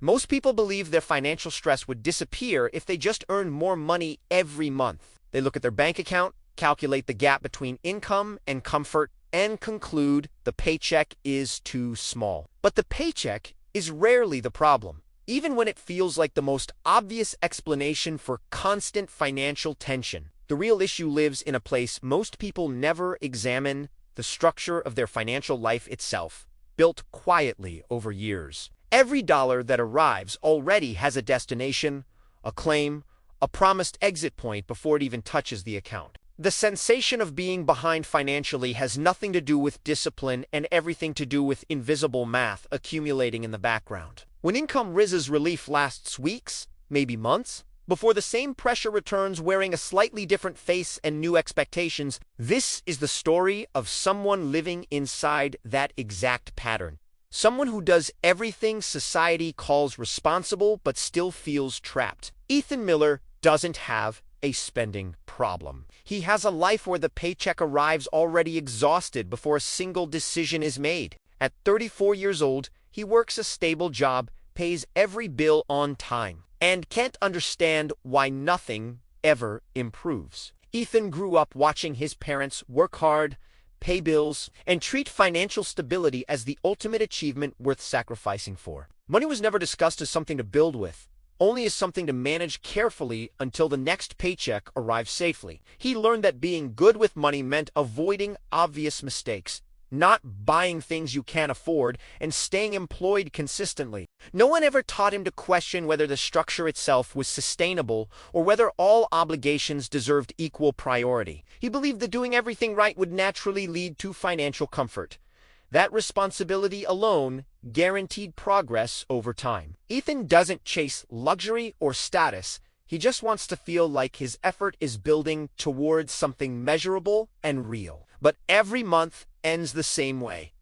Most people believe their financial stress would disappear if they just earned more money every month. They look at their bank account, calculate the gap between income and comfort, and conclude the paycheck is too small. But the paycheck is rarely the problem, even when it feels like the most obvious explanation for constant financial tension. The real issue lives in a place most people never examine: the structure of their financial life itself, built quietly over years. Every dollar that arrives already has a destination, a claim, a promised exit point before it even touches the account. The sensation of being behind financially has nothing to do with discipline and everything to do with invisible math accumulating in the background. When income rises, relief lasts weeks, maybe months, before the same pressure returns wearing a slightly different face and new expectations. This is the story of someone living inside that exact pattern. Someone who does everything society calls responsible but still feels trapped. Ethan Miller doesn't have a spending problem. He has a life where the paycheck arrives already exhausted before a single decision is made. At 34 years old, he works a stable job, pays every bill on time, and can't understand why nothing ever improves. Ethan grew up watching his parents work hard, pay bills, and treat financial stability as the ultimate achievement worth sacrificing for. Money was never discussed as something to build with, only as something to manage carefully until the next paycheck arrived safely. He learned that being good with money meant avoiding obvious mistakes, not buying things you can't afford, and staying employed consistently. No one ever taught him to question whether the structure itself was sustainable or whether all obligations deserved equal priority. He believed that doing everything right would naturally lead to financial comfort. That responsibility alone guaranteed progress over time. Ethan doesn't chase luxury or status. He just wants to feel like his effort is building towards something measurable and real. But every month ends the same way.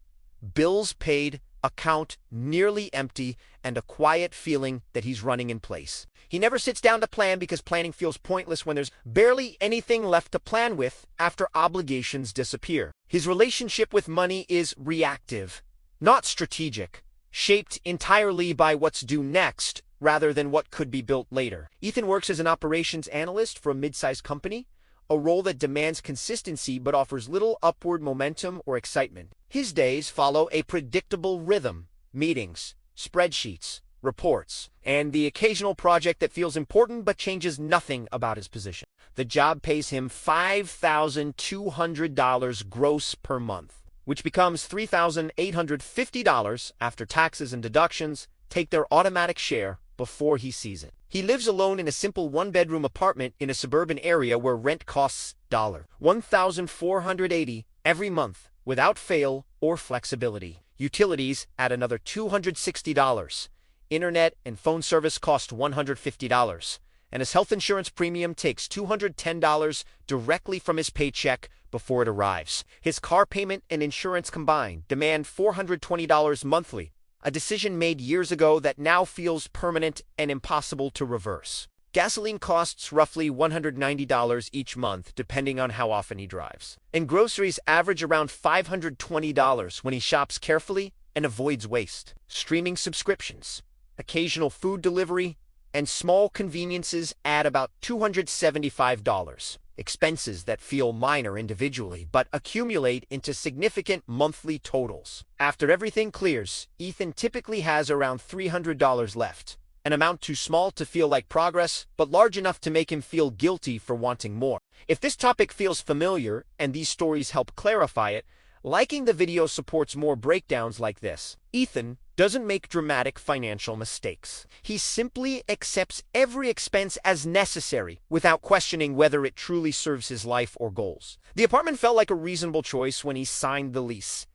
Bills paid, account nearly empty, and a quiet feeling that he's running in place. He never sits down to plan because planning feels pointless when there's barely anything left to plan with after obligations disappear. His relationship with money is reactive, not strategic, shaped entirely by what's due next rather than what could be built later. Ethan works as an operations analyst for a mid-sized company, a role that demands consistency but offers little upward momentum or excitement. His days follow a predictable rhythm: meetings, spreadsheets, reports, and the occasional project that feels important but changes nothing about his position. The job pays him $5,200 gross per month, which becomes $3,850 after taxes and deductions take their automatic share before he sees it. He lives alone in a simple one-bedroom apartment in a suburban area where rent costs $1,480 every month, without fail or flexibility. Utilities add another $260. Internet and phone service cost $150. And his health insurance premium takes $210 directly from his paycheck before it arrives. His car payment and insurance combined demand $420 monthly, a decision made years ago that now feels permanent and impossible to reverse. Gasoline costs roughly $190 each month, depending on how often he drives. And groceries average around $520 when he shops carefully and avoids waste. Streaming subscriptions, occasional food delivery, and small conveniences add about $275. Expenses that feel minor individually but accumulate into significant monthly totals. After everything clears, Ethan typically has around $300 left, an amount too small to feel like progress, but large enough to make him feel guilty for wanting more. If this topic feels familiar and these stories help clarify it, liking the video supports more breakdowns like this. Ethan doesn't make dramatic financial mistakes. He simply accepts every expense as necessary without questioning whether it truly serves his life or goals. The apartment felt like a reasonable choice when he signed the lease,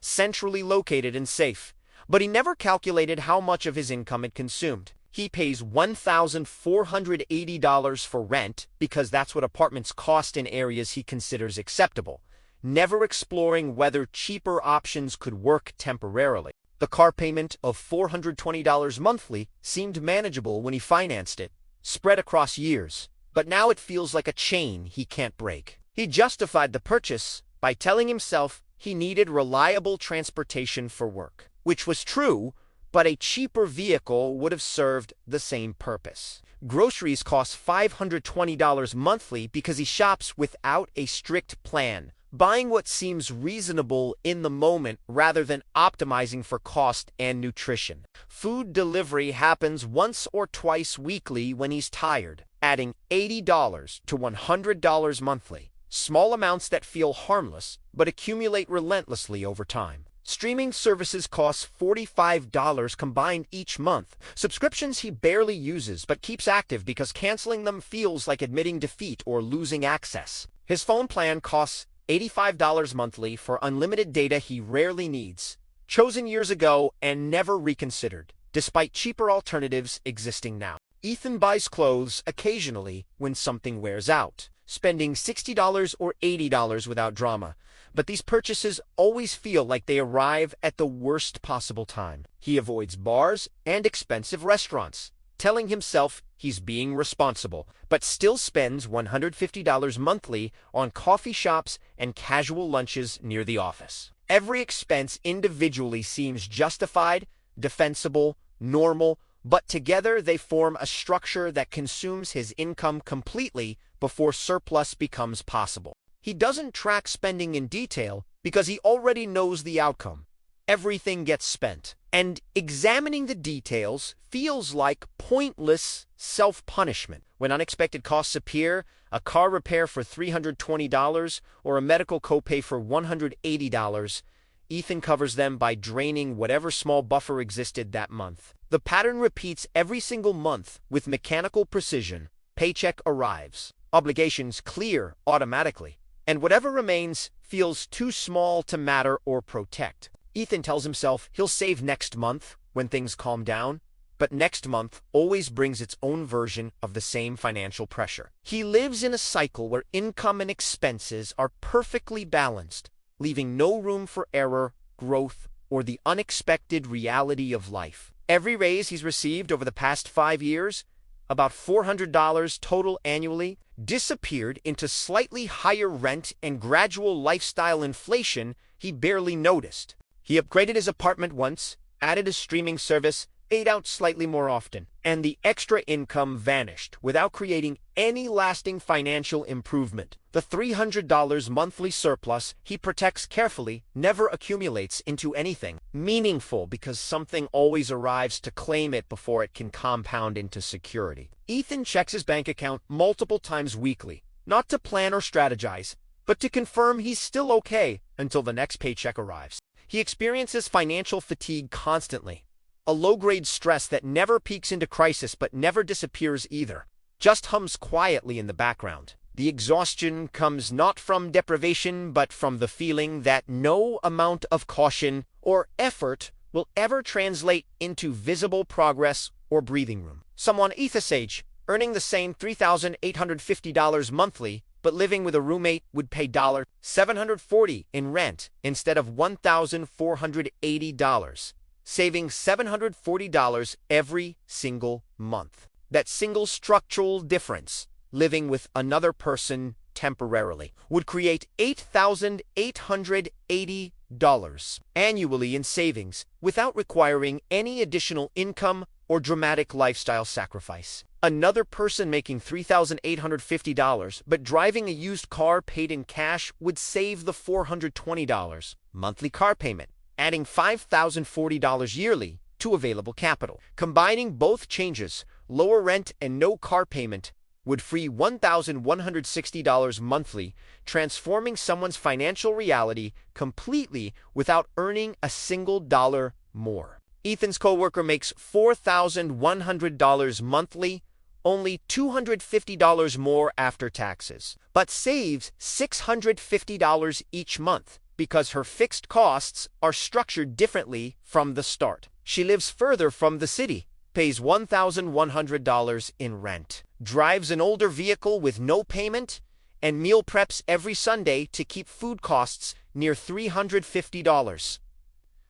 centrally located and safe, but he never calculated how much of his income it consumed. He pays $1,480 for rent because that's what apartments cost in areas he considers acceptable, never exploring whether cheaper options could work temporarily. The car payment of $420 monthly seemed manageable when he financed it, spread across years, but now it feels like a chain he can't break. He justified the purchase by telling himself he needed reliable transportation for work, which was true, but a cheaper vehicle would have served the same purpose. Groceries cost $520 monthly because he shops without a strict plan, buying what seems reasonable in the moment rather than optimizing for cost and nutrition. Food delivery happens once or twice weekly when he's tired, adding $80 to $100 monthly. Small amounts that feel harmless but accumulate relentlessly over time. Streaming services cost $45 combined each month. Subscriptions he barely uses but keeps active because canceling them feels like admitting defeat or losing access. His phone plan costs $85 monthly for unlimited data he rarely needs, chosen years ago and never reconsidered, despite cheaper alternatives existing now. Ethan buys clothes occasionally when something wears out, spending $60 or $80 without drama, but these purchases always feel like they arrive at the worst possible time. He avoids bars and expensive restaurants, telling himself he's being responsible, but still spends $150 monthly on coffee shops and casual lunches near the office. Every expense individually seems justified, defensible, normal, but together they form a structure that consumes his income completely before surplus becomes possible. He doesn't track spending in detail because he already knows the outcome. Everything gets spent, and examining the details feels like pointless self-punishment. When unexpected costs appear, a car repair for $320 or a medical copay for $180, Ethan covers them by draining whatever small buffer existed that month. The pattern repeats every single month with mechanical precision. Paycheck arrives, obligations clear automatically, and whatever remains feels too small to matter or protect. Ethan tells himself he'll save next month when things calm down, but next month always brings its own version of the same financial pressure. He lives in a cycle where income and expenses are perfectly balanced, leaving no room for error, growth, or the unexpected reality of life. Every raise he's received over the past 5 years, about $400 total annually, disappeared into slightly higher rent and gradual lifestyle inflation he barely noticed. He upgraded his apartment once, added a streaming service, ate out slightly more often, and the extra income vanished without creating any lasting financial improvement. The $300 monthly surplus he protects carefully never accumulates into anything meaningful because something always arrives to claim it before it can compound into security. Ethan checks his bank account multiple times weekly, not to plan or strategize, but to confirm he's still okay until the next paycheck arrives. He experiences financial fatigue constantly, a low-grade stress that never peaks into crisis but never disappears either, just hums quietly in the background. The exhaustion comes not from deprivation but from the feeling that no amount of caution or effort will ever translate into visible progress or breathing room. Someone Ethan's age, earning the same $3,850 monthly, but living with a roommate would pay $740 in rent instead of $1,480, saving $740 every single month. That single structural difference, living with another person temporarily, would create $8,880 annually in savings without requiring any additional income or dramatic lifestyle sacrifice. Another person making $3,850 but driving a used car paid in cash would save the $420 monthly car payment, adding $5,040 yearly to available capital. Combining both changes, lower rent and no car payment, would free $1,160 monthly, transforming someone's financial reality completely without earning a single dollar more. Ethan's coworker makes $4,100 monthly, only $250 more after taxes, but saves $650 each month because her fixed costs are structured differently from the start. She lives further from the city, pays $1,100 in rent, drives an older vehicle with no payment, and meal preps every Sunday to keep food costs near $350.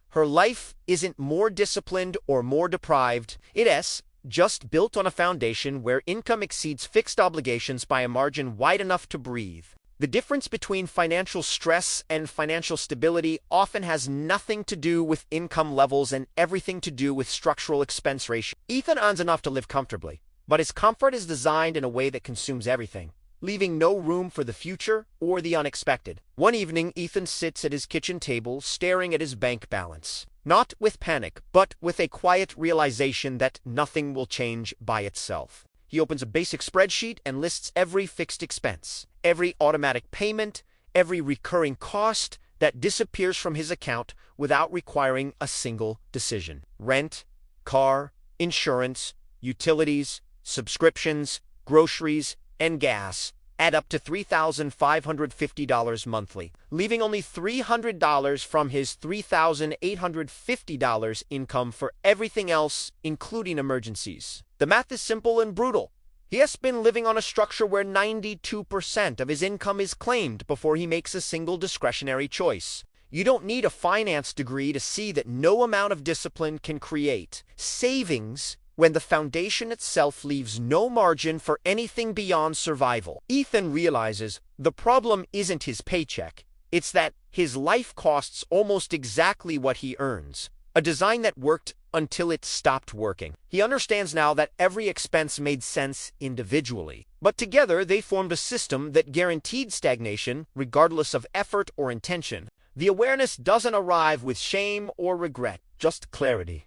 Her life isn't more disciplined or more deprived. It is just built on a foundation where income exceeds fixed obligations by a margin wide enough to breathe. The difference between financial stress and financial stability often has nothing to do with income levels and everything to do with structural expense ratio. Ethan earns enough to live comfortably, but his comfort is designed in a way that consumes everything, leaving no room for the future or the unexpected. One evening, Ethan sits at his kitchen table staring at his bank balance. Not with panic, but with a quiet realization that nothing will change by itself. He opens a basic spreadsheet and lists every fixed expense, every automatic payment, every recurring cost that disappears from his account without requiring a single decision. Rent, car, insurance, utilities, subscriptions, groceries, and gas add up to $3,550 monthly, leaving only $300 from his $3,850 income for everything else, including emergencies. The math is simple and brutal. He has been living on a structure where 92% of his income is claimed before he makes a single discretionary choice. You don't need a finance degree to see that no amount of discipline can create savings when the foundation itself leaves no margin for anything beyond survival. Ethan realizes the problem isn't his paycheck, it's that his life costs almost exactly what he earns, a design that worked until it stopped working. He understands now that every expense made sense individually, but together they formed a system that guaranteed stagnation regardless of effort or intention. The awareness doesn't arrive with shame or regret, just clarity.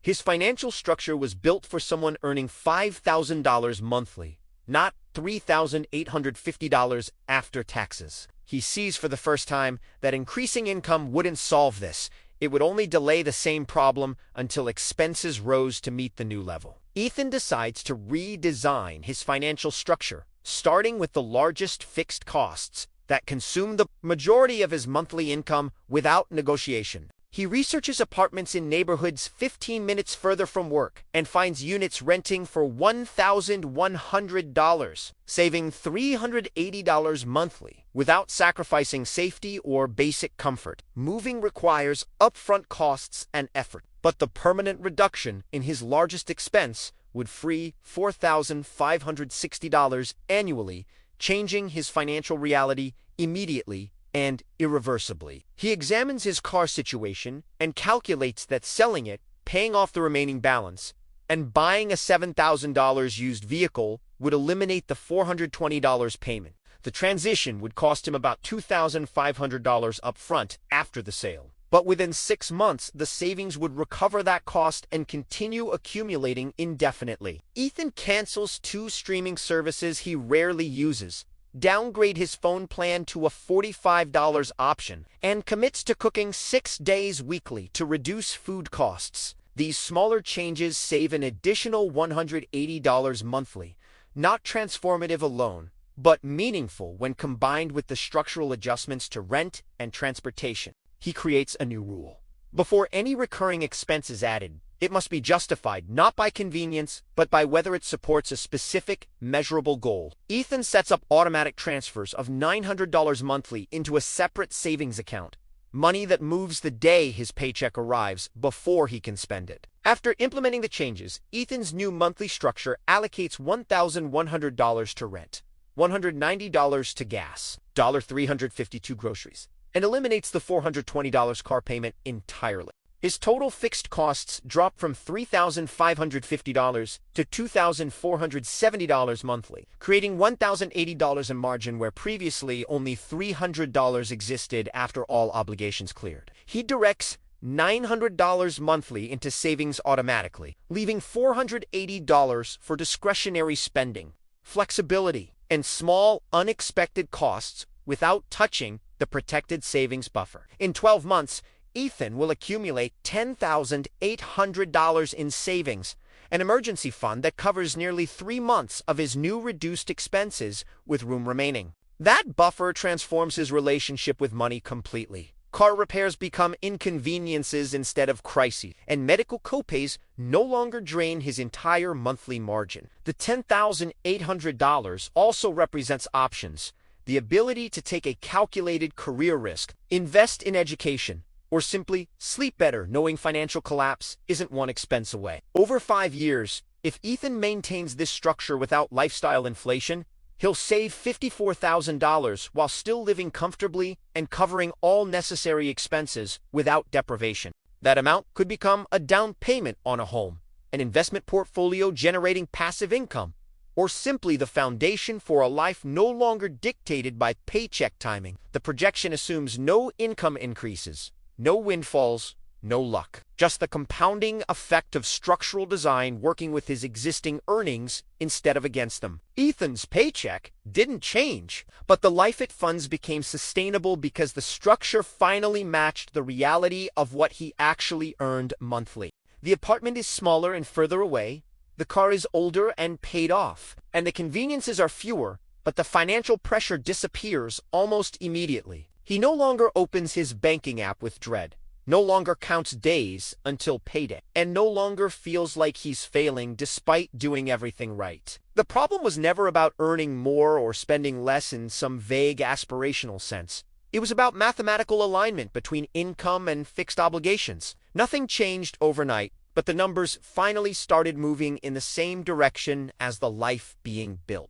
His financial structure was built for someone earning $5,000 monthly, not $3,850 after taxes. He sees for the first time that increasing income wouldn't solve this. It would only delay the same problem until expenses rose to meet the new level. Ethan decides to redesign his financial structure, starting with the largest fixed costs that consume the majority of his monthly income without negotiation. He researches apartments in neighborhoods 15 minutes further from work and finds units renting for $1,100, saving $380 monthly without sacrificing safety or basic comfort. Moving requires upfront costs and effort, but the permanent reduction in his largest expense would free $4,560 annually, changing his financial reality immediately and irreversibly. He examines his car situation and calculates that selling it, paying off the remaining balance, and buying a $7,000 used vehicle would eliminate the $420 payment. The transition would cost him about $2,500 up front after the sale. But within 6 months, the savings would recover that cost and continue accumulating indefinitely. Ethan cancels 2 streaming services he rarely uses, downgrade his phone plan to a $45 option, and commits to cooking 6 days weekly to reduce food costs. These smaller changes save an additional $180 monthly, not transformative alone, but meaningful when combined with the structural adjustments to rent and transportation. He creates a new rule. Before any recurring expense is added, it must be justified not by convenience, but by whether it supports a specific, measurable goal. Ethan sets up automatic transfers of $900 monthly into a separate savings account, money that moves the day his paycheck arrives before he can spend it. After implementing the changes, Ethan's new monthly structure allocates $1,100 to rent, $190 to gas, $352 groceries, and eliminates the $420 car payment entirely. His total fixed costs drop from $3,550 to $2,470 monthly, creating $1,080 in margin where previously only $300 existed after all obligations cleared. He directs $900 monthly into savings automatically, leaving $480 for discretionary spending, flexibility, and small, unexpected costs without touching the protected savings buffer. In 12 months, Ethan will accumulate $10,800 in savings, an emergency fund that covers nearly 3 months of his new reduced expenses with room remaining. That buffer transforms his relationship with money completely. Car repairs become inconveniences instead of crises, and medical copays no longer drain his entire monthly margin. The $10,800 also represents options, the ability to take a calculated career risk, invest in education, or simply sleep better knowing financial collapse isn't one expense away. Over 5 years, if Ethan maintains this structure without lifestyle inflation, He'll save $54,000 while still living comfortably and covering all necessary expenses without deprivation. That amount could become a down payment on a home, an investment portfolio generating passive income, or simply the foundation for a life no longer dictated by paycheck timing. The projection assumes no income increases, no windfalls, no luck. Just the compounding effect of structural design working with his existing earnings instead of against them. Ethan's paycheck didn't change, but the life it funds became sustainable because the structure finally matched the reality of what he actually earned monthly. The apartment is smaller and further away, the car is older and paid off, and the conveniences are fewer, but the financial pressure disappears almost immediately. He no longer opens his banking app with dread, no longer counts days until payday, and no longer feels like he's failing despite doing everything right. The problem was never about earning more or spending less in some vague aspirational sense. It was about mathematical alignment between income and fixed obligations. Nothing changed overnight, but the numbers finally started moving in the same direction as the life being built.